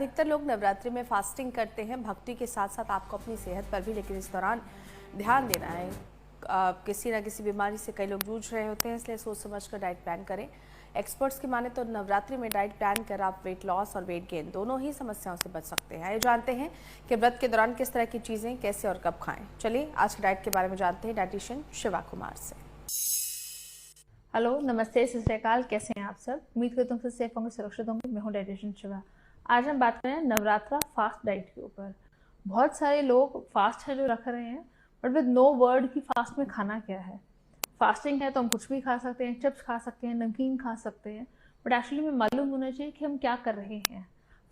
अधिकतर लोग नवरात्रि में फास्टिंग करते हैं भक्ति के साथ साथ आपको अपनी सेहत पर भी, लेकिन इस दौरान ध्यान देना है। किसी न किसी बीमारी से कई लोग जूझ रहे होते हैं, इसलिए सोच समझ कर डाइट प्लान करें। एक्सपर्ट्स की माने तो नवरात्रि में डाइट प्लान कर आप वेट लॉस और वेट गेन दोनों ही समस्याओं से बच सकते हैं। ये जानते हैं कि व्रत के दौरान किस तरह की चीज़ें कैसे और कब खाएं। चलिए आज के डाइट के बारे में जानते हैं डाइटिशियन शिवा कुमार से। हेलो, नमस्ते, सत श्री अकाल। कैसे हैं आप सब? उम्मीद करता हूँ सेफ होंगे, सुरक्षित होंगे। मैं हूँ डाइटिशियन शिवा। आज हम बात करें नवरात्रा फास्ट डाइट के ऊपर। बहुत सारे लोग फास्ट है जो रख रहे हैं, बट विद नो वर्ड कि फास्ट में खाना क्या है। फास्टिंग है तो हम कुछ भी खा सकते हैं, चिप्स खा सकते हैं, नमकीन खा सकते हैं, बट एक्चुअली में मालूम होना चाहिए कि हम क्या कर रहे हैं।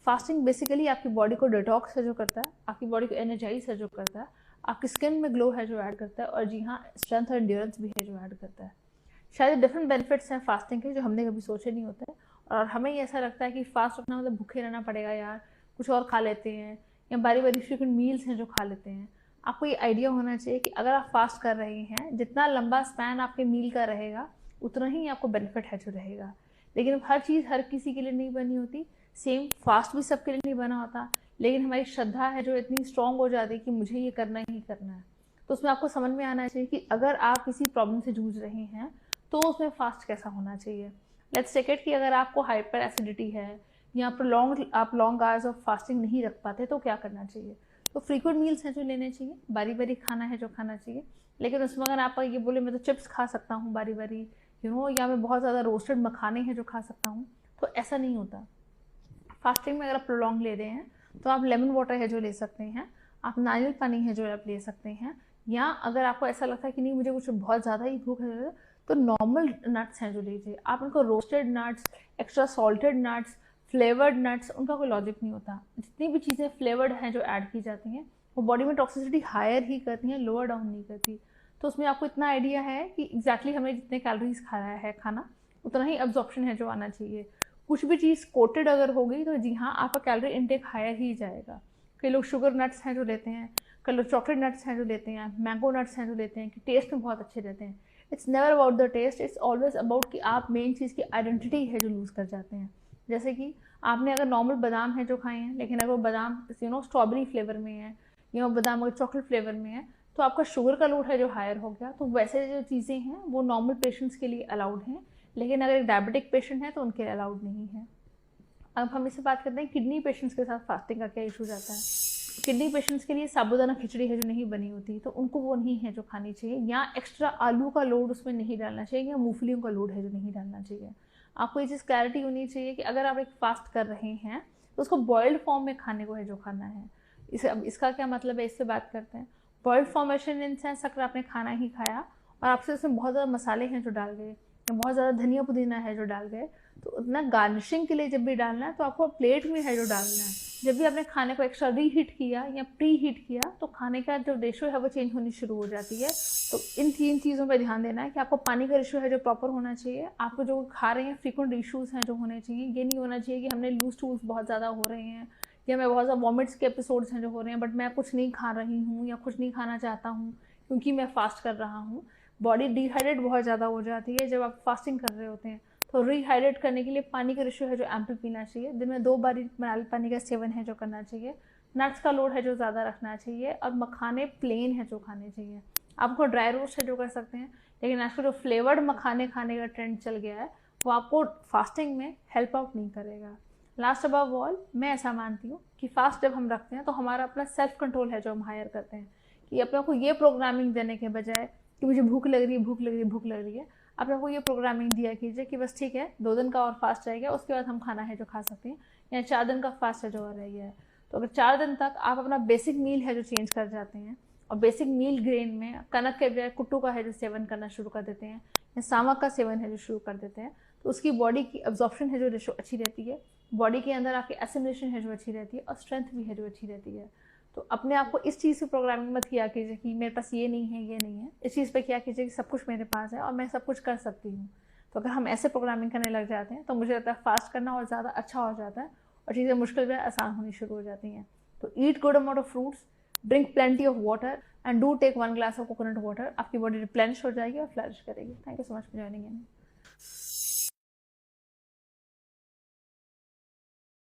फास्टिंग बेसिकली आपकी बॉडी को डिटॉक्स है जो करता है, आपकी बॉडी को एनर्जाइज है जो करता है, आपकी स्किन में ग्लो है जो ऐड करता है, और जी हाँ, स्ट्रेंथ और एंड्योरेंस भी है जो ऐड करता है। शायद डिफरेंट बेनिफिट्स हैं फास्टिंग के जो हमने कभी सोचे नहीं होते, और हमें ये ऐसा लगता है कि फास्ट रखना मतलब भूखे रहना पड़ेगा यार, कुछ और खा लेते हैं, या बारी बारी फ्रीक्वेंट मील्स हैं जो खा लेते हैं। आपको ये आइडिया होना चाहिए कि अगर आप फास्ट कर रहे हैं, जितना लंबा स्पैन आपके मील का रहेगा उतना ही आपको बेनिफिट है जो रहेगा। लेकिन हर चीज़ हर किसी के लिए नहीं बनी होती, सेम फास्ट भी सबके लिए नहीं बना होता। लेकिन हमारी श्रद्धा है जो इतनी स्ट्रांग हो जाती है कि मुझे ये करना ही करना है, तो उसमें आपको समझ में आना चाहिए कि अगर आप किसी प्रॉब्लम से जूझ रहे हैं तो उसमें फास्ट कैसा होना चाहिए। लेट्स टेक इट कि अगर आपको हाइपर एसिडिटी है या आप लॉन्ग आवर्स ऑफ फास्टिंग नहीं रख पाते तो क्या करना चाहिए। तो फ्रीक्वेंट मील्स हैं जो लेने चाहिए, बारी बारी खाना है जो खाना चाहिए। लेकिन उसमें अगर आप ये बोले मैं तो चिप्स खा सकता हूँ बारी बारी, या मैं बहुत ज़्यादा रोस्टेड मखाने हैं जो खा सकता हूँ, तो ऐसा नहीं होता। फास्टिंग में अगर आप प्रोलॉन्ग ले रहे हैं तो आप लेमन वाटर है जो ले सकते हैं, आप नारियल पानी है जो आप ले सकते हैं, या अगर आपको ऐसा लगता है कि नहीं मुझे कुछ बहुत ज़्यादा ही भूख है तो नॉर्मल नट्स हैं जो लीजिए। आप उनको roasted nuts, extra salted nuts, flavoured nuts, उनका कोई लॉजिक नहीं होता। जितनी भी चीज़ें फ्लेवर्ड हैं जो ऐड की जाती हैं वो बॉडी में टॉक्सिसिटी हायर ही करती हैं, लोअर डाउन नहीं करती। तो उसमें आपको इतना आइडिया है कि एग्जैक्टली हमें जितने कैलोरीज खा रहा है खाना उतना ही एब्जॉर्प्शन है जो आना चाहिए। कुछ भी चीज़ कोटेड अगर हो गई तो जी हाँ, आपका कैलोरी इनटेक हायर ही जाएगा। कई लोग शुगर नट्स हैं जो लेते हैं, कई लोग चॉकलेट नट्स हैं जो लेते हैं, मैंगो नट्स हैं जो लेते हैं कि टेस्ट में बहुत अच्छे रहते हैं। It's never about the taste, it's always about कि आप मेन चीज़ की आइडेंटिटी है जो लूज़ कर जाते हैं। जैसे कि आपने अगर नॉर्मल बादाम है जो खाए हैं, लेकिन अगर वो बादाम स्ट्रॉबेरी फ्लेवर में है या बादाम अगर चॉकलेट फ्लेवर में है तो आपका शुगर का लोड है जो हायर हो गया। तो वैसे जो चीज़ें हैं वो नॉर्मल पेशेंट्स के लिए अलाउड हैं, लेकिन अगर एक डायबिटिक पेशेंट है तो उनके लिए अलाउड नहीं है। अब हम इससे बात करते हैं किडनी पेशेंट्स के साथ फास्टिंग का क्या इशू जाता है। किडनी पेशेंट्स के लिए साबूदाना खिचड़ी है जो नहीं बनी होती, तो उनको वो नहीं है जो खानी चाहिए, या एक्स्ट्रा आलू का लोड उसमें नहीं डालना चाहिए, या मूंगफलियों का लोड है जो नहीं डालना चाहिए। आपको ये चीज़ क्लैरिटी होनी चाहिए कि अगर आप एक फास्ट कर रहे हैं तो उसको बॉइल्ड फॉर्म में खाने को है जो खाना है। इसका क्या मतलब है, इससे बात करते हैं। बॉइल्ड फॉर्मेशन इन सेंस अगर आपने खाना ही खाया और आपसे उसमें बहुत ज़्यादा मसाले हैं जो डाल गए, बहुत ज़्यादा धनिया पुदीना है जो डाल गए, तो उतना गार्निशिंग के लिए जब भी डालना है तो आपको प्लेट में है जो डालना है। जब भी आपने खाने को एक्स्ट्रा रीहीट किया या प्री हीट किया तो खाने का जो रेशो है वो चेंज होनी शुरू हो जाती है। तो इन 3 चीज़ों पर ध्यान देना है कि आपको पानी का रेशो है जो प्रॉपर होना चाहिए, आपको जो खा रहे हैं फ्रीक्वेंट इशूज़ हैं जो होने चाहिए। ये नहीं होना चाहिए कि हमने लूज टूल्स बहुत ज़्यादा हो रहे हैं या मैं बहुत ज़्यादा वॉमिट्स के एपिसोड्स हैं जो हो रहे हैं, बट मैं कुछ नहीं खा रही हूँ या कुछ नहीं खाना चाहता हूँ क्योंकि मैं फास्ट कर रहा हूँ। बॉडी डिहाइड्रेट बहुत ज़्यादा हो जाती है जब आप फास्टिंग कर रहे होते हैं, तो रिहाइड्रेट करने के लिए पानी का रेशियो है जो एम्पल पीना चाहिए। दिन में 2 बार नारियल पानी का सेवन है जो करना चाहिए। नट्स का लोड है जो ज़्यादा रखना चाहिए, और मखाने प्लेन है जो खाने चाहिए। आपको ड्राई रोस्ट है जो कर सकते हैं, लेकिन आजकल जो फ्लेवर्ड मखाने खाने का ट्रेंड चल गया है वो आपको फास्टिंग में हेल्प आउट नहीं करेगा। लास्ट अबव ऑल, मैं ऐसा मानती हूँ कि फास्ट जब हम रखते हैं तो हमारा अपना सेल्फ कंट्रोल है जो हम हायर करते हैं, कि अपने को ये प्रोग्रामिंग देने के बजाय कि मुझे भूख लग रही है, भूख लग रही है, भूख लग रही है, आप लोगों को ये प्रोग्रामिंग दिया कीजिए कि बस ठीक है 2 दिन का और फास्ट रहेगा, उसके बाद हम खाना है जो खा सकते हैं, या 4 दिन का फास्ट है जो और रह गया है। तो अगर 4 दिन तक आप अपना बेसिक मील है जो चेंज कर जाते हैं और बेसिक मील ग्रेन में कनक के बजाय कुट्टू का है जो सेवन करना शुरू कर देते हैं, या सामक का सेवन है जो शुरू कर देते हैं, तो उसकी बॉडी की एब्जॉर्प्शन है जो रेशो अच्छी रहती है, बॉडी के अंदर आपकी एसिमिलेशन है जो अच्छी रहती है, और स्ट्रेंथ भी है जो अच्छी रहती है। तो अपने आप को इस चीज़ की प्रोग्रामिंग मत किया कीजिए कि मेरे पास ये नहीं है, ये नहीं है। इस चीज़ पे किया कीजिए कि सब कुछ मेरे पास है और मैं सब कुछ कर सकती हूँ। तो अगर हम ऐसे प्रोग्रामिंग करने लग जाते हैं तो मुझे लगता है फास्ट करना और ज़्यादा अच्छा हो जाता है और चीज़ें मुश्किल भी आसान होनी शुरू हो जाती हैं। तो eat good amount of fruits, drink plenty of water and do take 1 glass of coconut water. आपकी बॉडी रिप्लेनिश हो जाएगी और फ्लरिश करेगी। Thank you so much for joining in.